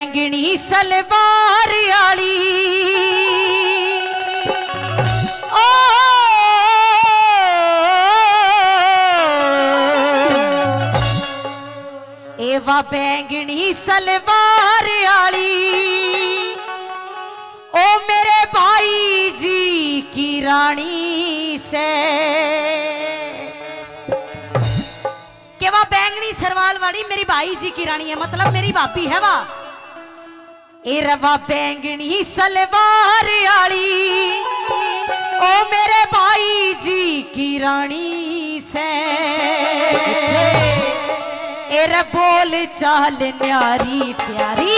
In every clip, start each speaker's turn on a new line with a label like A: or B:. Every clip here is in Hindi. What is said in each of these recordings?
A: बैंगनी सलवार आली ओ एवा बैंगनी सलवार आली ओ मेरे भाई जी की रानी से के वह बैंगनी सरवाल वाली मेरी भाई जी की रानी है, मतलब मेरी भाभी है वा। ए रवा बैंगनी सलवार आली ओ मेरे भाई जी की रानी से एरा बोल चाल न्यारी प्यारी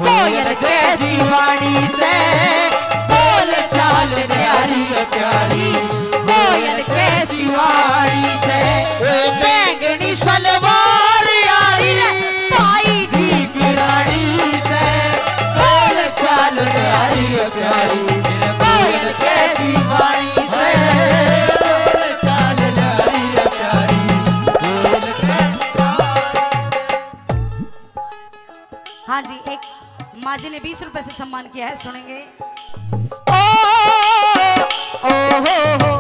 A: कोयल कैसी वाणी से बोल चाल न्यारी प्यारी कोयल कैसी वाणी से बैंगनी सलवार आली भाई जी की रानी से बोल चाल न्यारी प्यारी कोयल कैसी वाणी से बोल चाल न्यारी प्यारी हाँ जी, एक माँ जी ने 20 रुपए से सम्मान किया है, सुनेंगे। ओ हो हो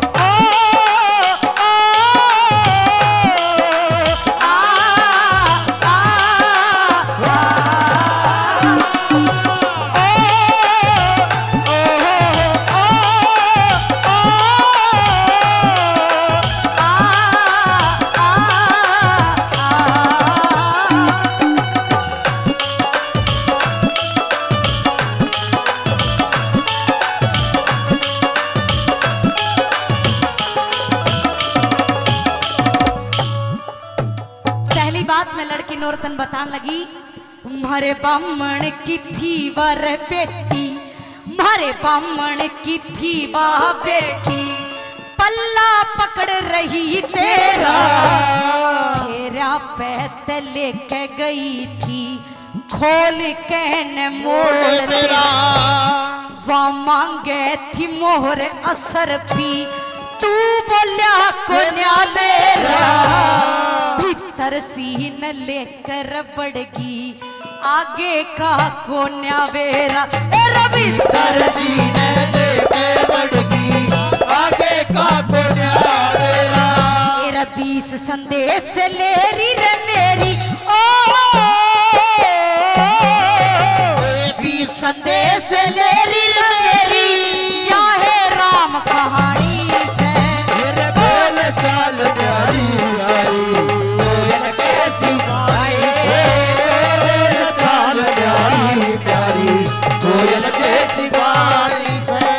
A: नौरतन बतान लगी मारे बामण की थी वर बेटी मारे बामण की थी वाह बेटी पल्ला पकड़ रही तेरा पैत लेके गई थी खोल के न मोड़ तेरा वह मांगे थी मोहर असर पी तू बोलिया को न्यालेरा भीतर सीन लेकर बढ़गी आगे का को न्यावेरा भीतर सीन लेकर बढ़गी आगे का को न्यावेरा तेरा 20 संदेश ले रही रे मेरी ओ 20 संदेश ले रही रे मेरी या है राम कहानी चाल प्यारी कोयल कैसी चाल प्यारी प्यारी कोयल कैसी वाणी से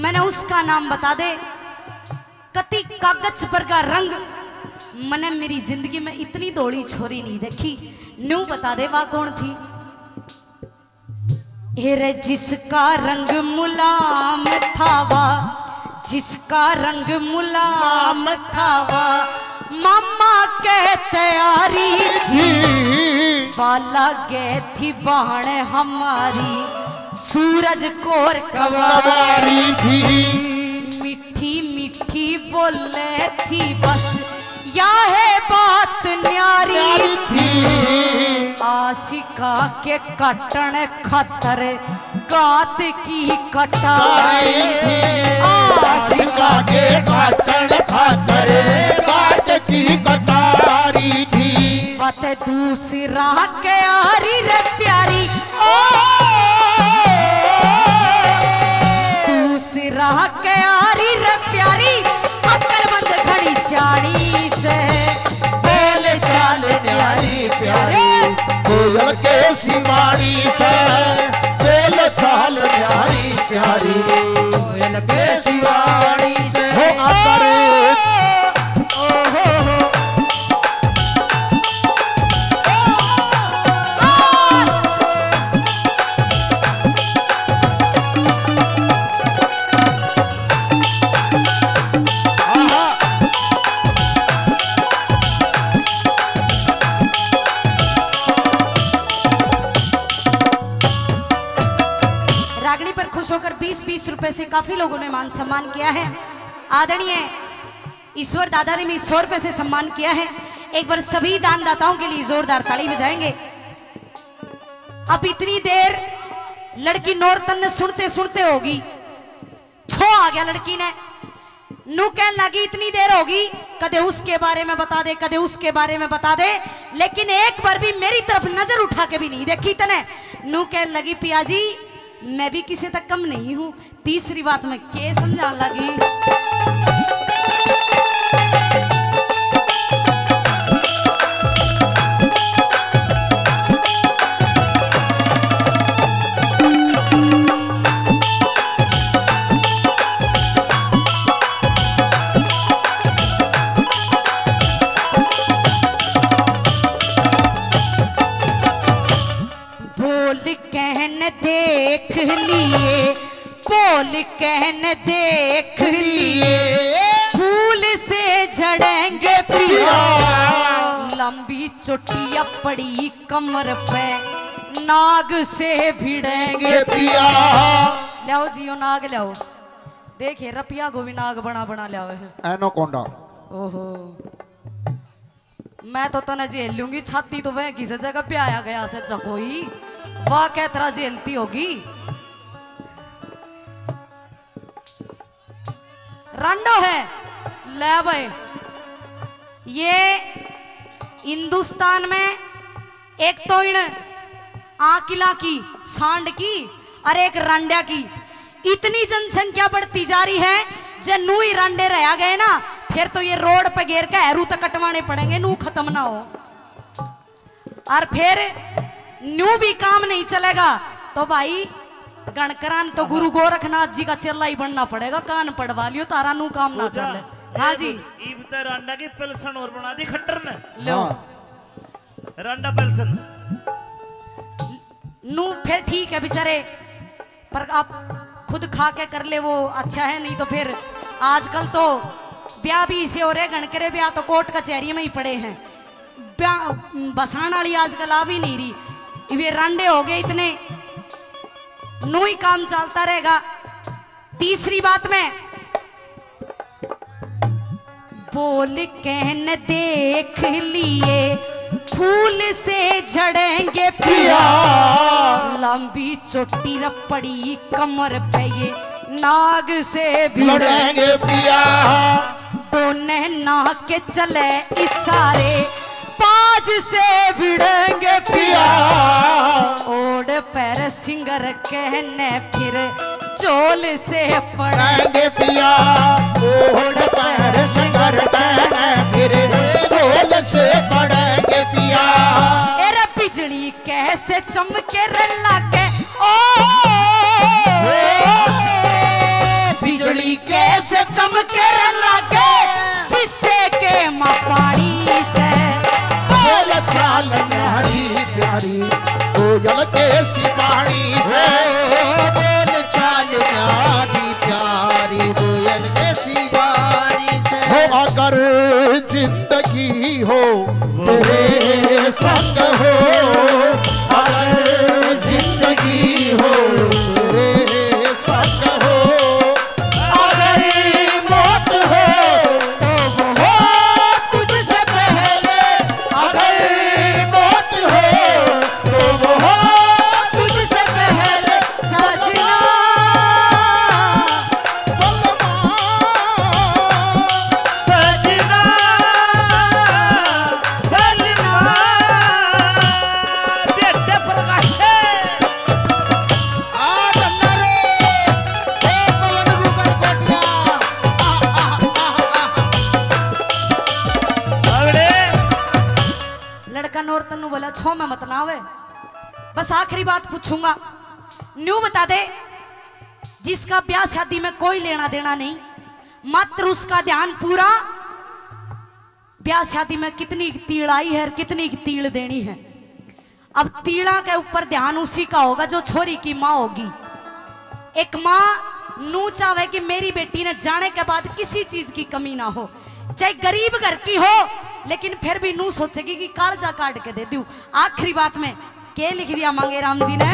A: मैंने उसका नाम बता दे कति कागज पर का रंग मैंने मेरी जिंदगी में इतनी दौड़ी छोरी नहीं देखी। न्यू बता दे वह कौन थी। हेरे जिसका रंग मुलाम था वा जिसका रंग मुलाम था वा मामा के तैयारी थी बाला गए थी बाण हमारी सूरज कोर कवारी थी मीठी मीठी बोले थी बस या है बात न्यारी थी आशिका के कटन खतर गात की कटाई थी आशिका के कटन खतर गात की कटारी थी बात दूसरा के यारी रे प्यारी, ओ दूसरा के यारी रे प्यारी, अक्लमंद घड़ी शानी से
B: बोल चाल न्यारी प्यारी, कोयल के सिवानी से बोल चाल न्यारी प्यारी, कोयल के सिवानी से हो आकर
A: होकर 20-20 रुपए से काफी लोगों ने मान सम्मान किया है। आदरणीय ईश्वर दादा ने भी 100 रुपए से सम्मान किया है। एक बार सभी दानदाताओं के लिए जोरदार ताली बजाएंगे। अब इतनी देर लड़की नौरतन ने सुनते सुनते होगी, छो आ गया लड़की ने, नू कहने लगी इतनी देर होगी, कदे उसके बारे में बता दे, कदे उसके बारे में बता दे, लेकिन एक बार भी मेरी तरफ नजर उठा के भी नहीं देखी तने। नू कहने लगी पिया जी मैं भी किसी तक कम नहीं हूं। तीसरी बात में के समझाने लगी, देख लिए बोल कहने देख लिए, फूल से झड़ेंगे पिया, लंबी चोटियां पड़ी कमर पे, नाग से भिड़ेंगे पिया। लाओ जियो नाग लाओ, देखिए रपिया को भी नाग बना बना लाओ है
B: एनाकोंडा।
A: ओहो मैं तो तना झेल लूंगी, छाती तो वह किसी जगह पे आया गया से जकोई, वाह क्या तरह झेलती होगी। रंडो है ले भाई, ये हिंदुस्तान में एक तो इन आकिला की सांड की और एक रांडा की इतनी जनसंख्या बढ़ती जा रही है, जब नू ही रांडे रह गए ना फिर तो ये रोड पे घेर के हरू तक कटवाने पड़ेंगे, नू खत्म ना हो। और फिर न्यू भी काम नहीं चलेगा तो भाई गणकरान तो गुरु गोरखनाथ जी का चेला ही बनना पड़ेगा, कान पड़वा लियो तारा नू काम ना चले। हाँ जी
C: इबते रांडा की पेल्सन और बना दी खट्टर ने
A: लो
C: रांडा पेल्सन
A: नू फिर ठीक है बेचारे, पर आप खुद खा के कर ले वो अच्छा है, नहीं तो फिर आजकल तो ब्याह भी इसे हो रहे, गणकरे ब्याह तो कोर्ट कचहरी में ही पड़े हैं, बसाण वाली आजकल आ भी नहीं रही, ये रांडे हो गए इतने, नू ही काम चलता रहेगा। तीसरी बात में बोल कहने देख लिए, फूल से झड़ेंगे पिया, लंबी चोटी रपड़ी कमर पे ये, नाग से भिड़ेंगे
B: पिया,
A: दोने नाक के चले इशारे, बाज से भिड़ेंगे पिया, ओढ़ पैर सिंगर कहने फिर चोल से पड़ेंगे
B: पिया, ओढ़ पैर सिंगर कहने फिर चोल से पड़ेंगे पिया।
A: एरे बिजली कैसे चमके रला के, ओ बिजली कैसे चमके रला के, शीशे के मापाड़ी से,
B: बोल चाल न्यारी प्यारी, कोयल के सिपाही से, बोल चाल न्यारी प्यारी, कोयल के सिपाही से। हो अगर जिंदगी हो तेरे संग हो, अगर जिंदगी हो तेरे संग हो, अगर मौत हो तो वो तुझसे पहले, अगर मौत हो तो वो तुझसे पहले,
A: सजना
C: सजना सजना
A: कन और तनु बोला छो में मत ना आवे। बस आखिरी बात पूछूंगा, न्यू बता दे, जिसका ब्याह शादी में कोई लेना देना नहीं, मात्र उसका ध्यान पूरा ब्याह शादी में कितनी तीड़ आई है और कितनी तीड़ देनी है। अब तीड़ा के ऊपर ध्यान उसी का होगा जो छोरी की माँ होगी। एक माँ नू चाहे कि मेरी बेटी ने जाने के बाद किसी चीज की कमी ना हो, चाहे गरीब घर की हो, लेकिन फिर भी नू सोचेगी कि कालजा काट के दे दूं। आखिरी बात में क्या लिख दिया मांगे राम जी ने,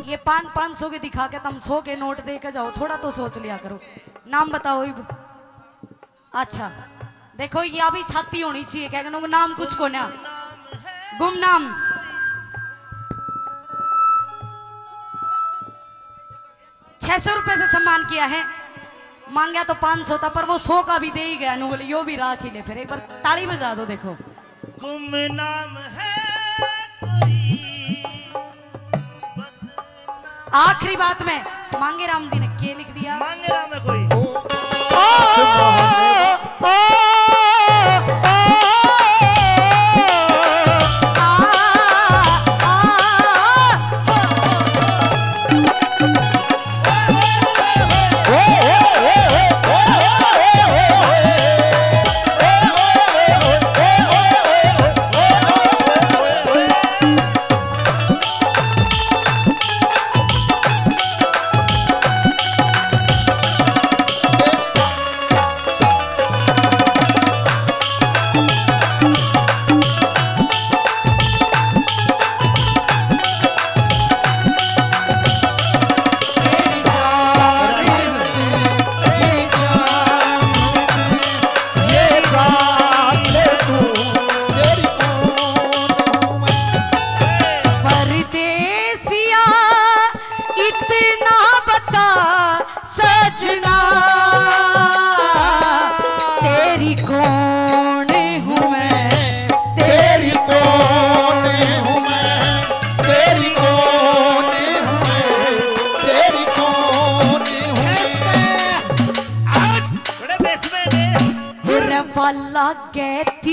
A: ये 500 के दिखा के तुम 100 के नोट दे के जाओ, थोड़ा तो सोच लिया करो। नाम बताओ। अच्छा देखो, ये अभी छाती होनी चाहिए, क्या कहना नाम कुछ को ना, गुमनाम। ₹600 से सम्मान किया है, मांगा तो 500 था, पर वो 100 का भी दे ही गया। बोले यो भी राख ही ले, फिर एक बार ताली बजा दो। देखो
C: गुमनाम है कोई।
A: आखिरी बात में मांगे राम जी ने क्या लिख दिया,
C: मांगे राम है कोई।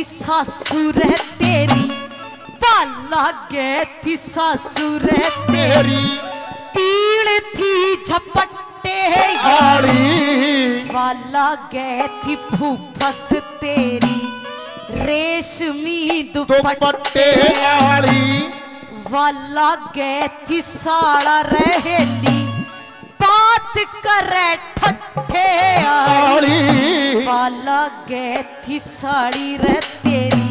A: सासुर तेरी, लागे थी सासुर तेरी, तीड़ थी झपट्टे यारी, लागे थी फूफस तेरी, रेशमी दुपट्टे यारी, लागे थी साड़ा रहेली, बात करे ठट्ठे यारी, लागे थी साड़ी रे तेरी,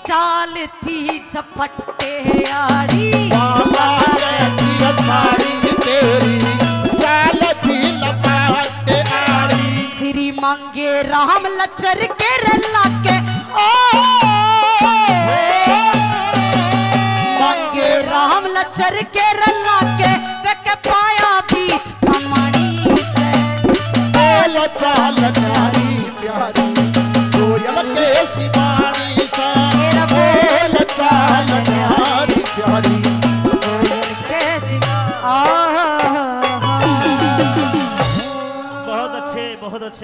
A: चाल थी झपट्टे यारी, लागे थी साड़ी तेरी, चाल थी झपट्टे यारी, श्री मांगे राम लचर के रल्ला के, ओ मांगे राम लचर के रल्ला के, वे पाया बीच कमणी से, चाल प्यारी प्यारी कोयल के सिवानी सा, बोल चाल प्यारी प्यारी कोयल के सिवानी।
C: बहुत अच्छे बहुत अच्छे।